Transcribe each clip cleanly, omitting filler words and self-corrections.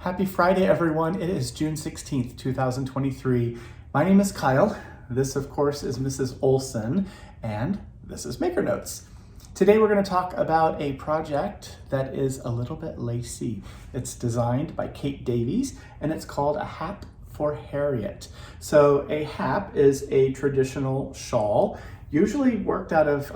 Happy Friday, everyone. It is June 16th, 2023. My name is Kyle. This, of course, is Mrs. Olson, and this is Maker Notes. Today, we're going to talk about a project that is a little bit lacy. It's designed by Kate Davies, and it's called a hat for Harriet. So a hat is a traditional shawl, usually worked out of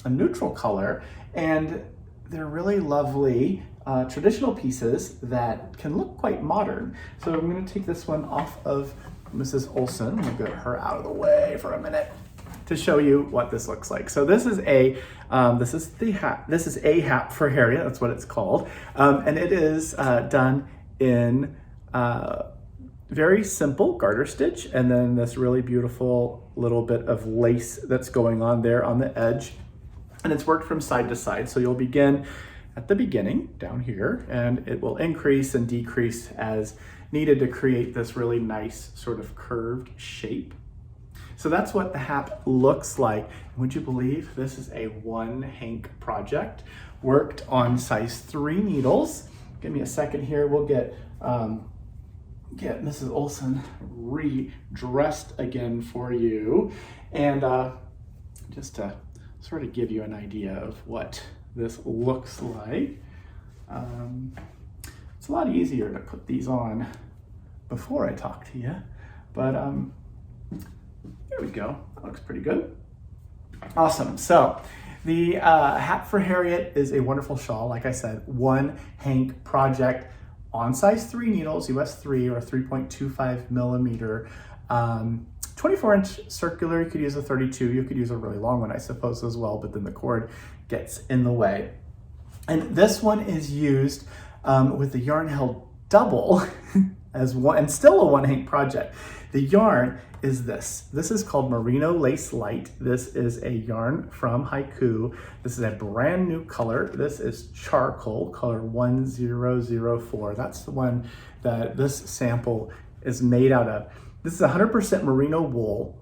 a neutral color, and they're really lovely traditional pieces that can look quite modern. So I'm going to take this one off of Mrs. Olson. I'm going to get her out of the way for a minute to show you what this looks like. So this is a hat. This is a hat for Harriet. That's what it's called, and it is done in very simple garter stitch, and then this really beautiful little bit of lace that's going on there on the edge, and it's worked from side to side. So you'll begin at the beginning down here, and it will increase and decrease as needed to create this really nice sort of curved shape. So that's what the hat looks like. Would you believe this is a one hank project worked on size 3 needles? Give me a second here. We'll get Mrs. Olson redressed again for you. And just to sort of give you an idea of what this looks like. It's a lot easier to put these on before I talk to you, but there we go. That looks pretty good. Awesome. So the hat for Harriet is a wonderful shawl. Like I said, one hank project on size 3 needles, US 3 or 3.25 millimeter. 24-inch circular. You could use a 32. You could use a really long one, I suppose, as well, but then the cord gets in the way. And this one is used with the yarn held double as one, and still a one hank project. The yarn is this. This is called Merino Lace Light. This is a yarn from Haiku. This is a brand new color. This is charcoal, color 1004. That's the one that this sample is made out of. This is 100% merino wool,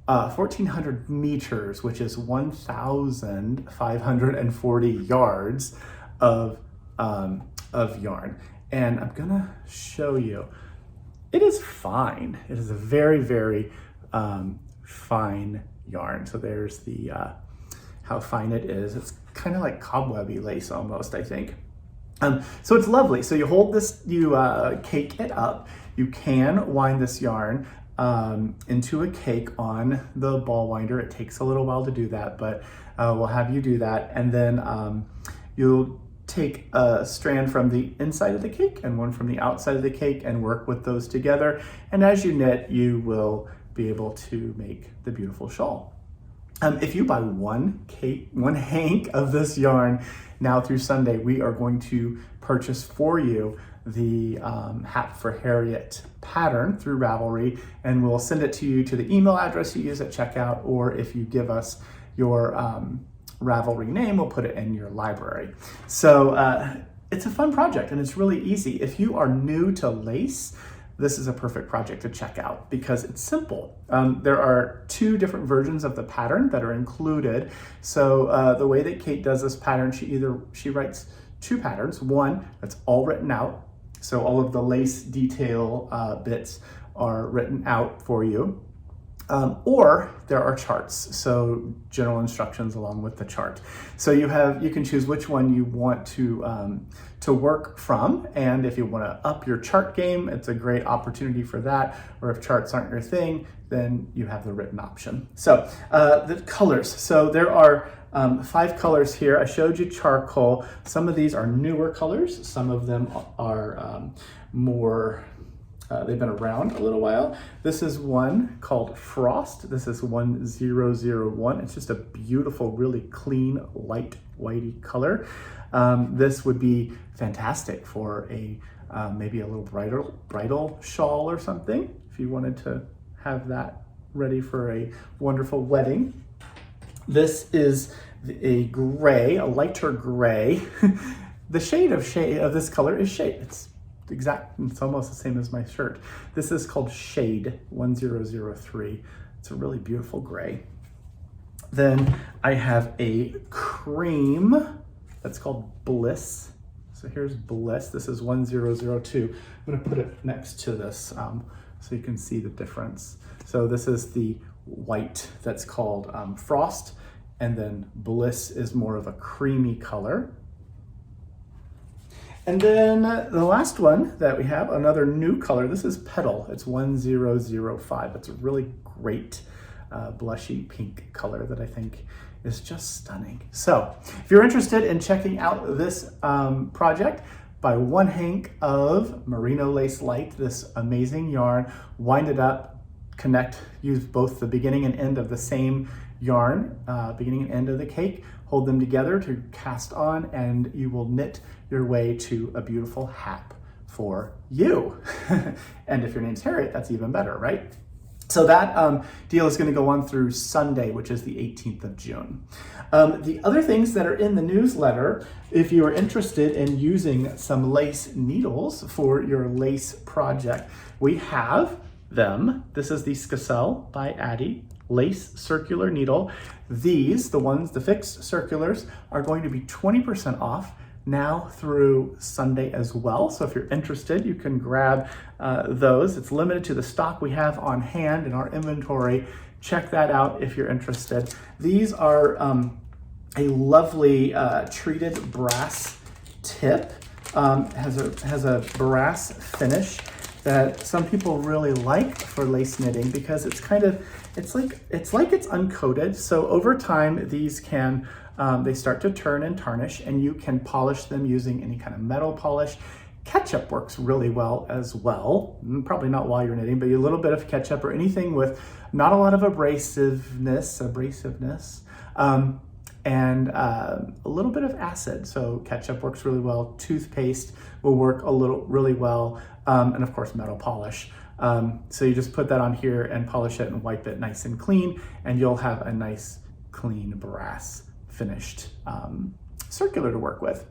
1,400 meters, which is 1,540 yards of yarn. And I'm gonna show you. It is fine. It is a very, very fine yarn. So there's the how fine it is. It's kind of like cobwebby lace almost, I think. So it's lovely. So you hold this, you cake it up. You can wind this yarn into a cake on the ball winder. It takes a little while to do that, but we'll have you do that. And then you'll take a strand from the inside of the cake and one from the outside of the cake and work with those together. And as you knit, you will be able to make the beautiful shawl. If you buy one hank of this yarn now through Sunday, we are going to purchase for you the hat for Harriet pattern through Ravelry, and we'll send it to you to the email address you use at checkout, or if you give us your Ravelry name, we'll put it in your library. So it's a fun project and it's really easy. If you are new to lace, this is a perfect project to check out because it's simple. There are 2 different versions of the pattern that are included. So the way that Kate does this pattern, she writes 2 patterns. One that's all written out. So all of the lace detail bits are written out for you. Or there are charts, so general instructions along with the chart. So you can choose which one you want to work from, and if you want to up your chart game, it's a great opportunity for that. Or if charts aren't your thing, then you have the written option. So the colors. So there are 5 colors here. I showed you charcoal. Some of these are newer colors. Some of them are more. They've been around a little while. This is one called Frost. This is 1001. It's just a beautiful, really clean, light whitey color. This would be fantastic for a maybe a little bridal shawl or something, if you wanted to have that ready for a wonderful wedding. This is a gray, a lighter gray. The shade of this color is shade. It's almost the same as my shirt. This is called Shade 1003. It's a really beautiful gray. Then I have a cream that's called Bliss. So here's Bliss. This is 1002. I'm going to put it next to this so you can see the difference. So this is the white that's called Frost, and then Bliss is more of a creamy color. And then the last one that we have, another new color, this is Petal. It's 1005. It's a really great blushy pink color that I think is just stunning. So if you're interested in checking out this project, buy one hank of Merino Lace Light, this amazing yarn, wind it up, connect, use both the beginning and end of the same yarn, beginning and end of the cake, hold them together to cast on, and you will knit your way to a beautiful hat for you. And if your name's Harriet, that's even better, right? So that deal is going to go on through Sunday, which is the 18th of June. The other things that are in the newsletter, if you are interested in using some lace needles for your lace project, we have them. This is the Skacel by Addi lace circular needle. These, the fixed circulars, are going to be 20% off now through Sunday as well. So if you're interested, you can grab those. It's limited to the stock we have on hand in our inventory. Check that out if you're interested. These are a lovely treated brass tip. Has a brass finish that some people really like for lace knitting because it's like it's uncoated. So over time, these can they start to turn and tarnish, and you can polish them using any kind of metal polish. Ketchup works really well as well. Probably not while you're knitting, but a little bit of ketchup or anything with not a lot of abrasiveness, and a little bit of acid. So ketchup works really well. Toothpaste will work really well, and of course metal polish. So you just put that on here and polish it and wipe it nice and clean, and you'll have a nice clean brass finished circular to work with.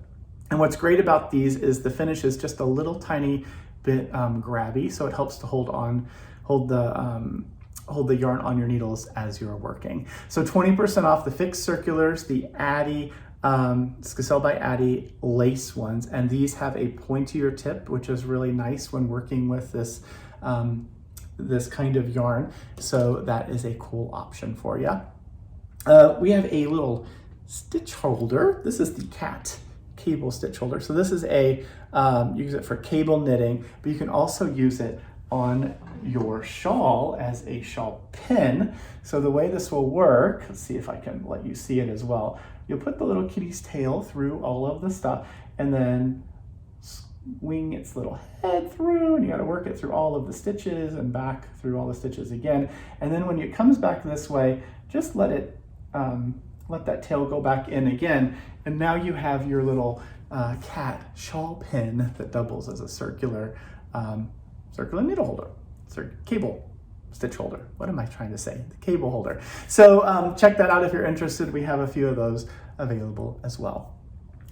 And what's great about these is the finish is just a little tiny bit grabby, so it helps to hold the yarn on your needles as you're working. So 20% off the fixed circulars, the Addi Skacel by Addi lace ones, and these have a pointier tip, which is really nice when working with this this kind of yarn. So that is a cool option for you. We have a little stitch holder. This is the cat cable stitch holder. So this is you use it for cable knitting, but you can also use it on your shawl as a shawl pin. So the way this will work, let's see if I can let you see it as well. You'll put the little kitty's tail through all of the stuff and then swing its little head through, and you got to work it through all of the stitches and back through all the stitches again. And then when it comes back this way, just let that tail go back in again. And now you have your little cat shawl pin that doubles as a circular needle holder, cable stitch holder. What am I trying to say? The cable holder. So check that out if you're interested. We have a few of those available as well.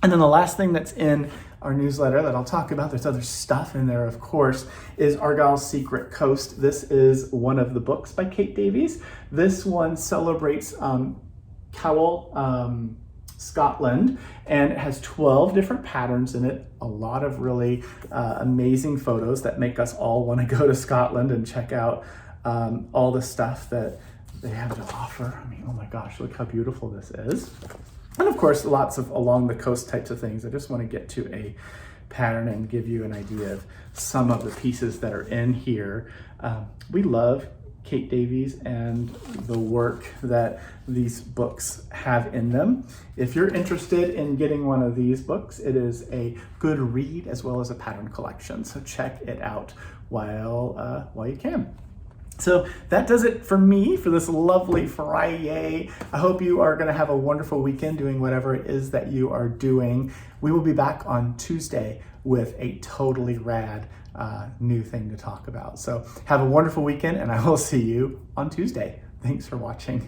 And then the last thing that's in our newsletter that I'll talk about, there's other stuff in there, of course, is Argyle's Secret Coast. This is one of the books by Kate Davies. This one celebrates Cowell, Scotland, and it has 12 different patterns in it, a lot of really amazing photos that make us all want to go to Scotland and check out all the stuff that they have to offer. I mean, oh my gosh, look how beautiful this is. And of course, lots of along the coast types of things. I just want to get to a pattern and give you an idea of some of the pieces that are in here. We love Kate Davies and the work that these books have in them. If you're interested in getting one of these books, it is a good read as well as a pattern collection. So check it out while you can. So that does it for me for this lovely Friday. I hope you are going to have a wonderful weekend doing whatever it is that you are doing. We will be back on Tuesday with a totally rad new thing to talk about. So have a wonderful weekend, and I will see you on Tuesday. Thanks for watching.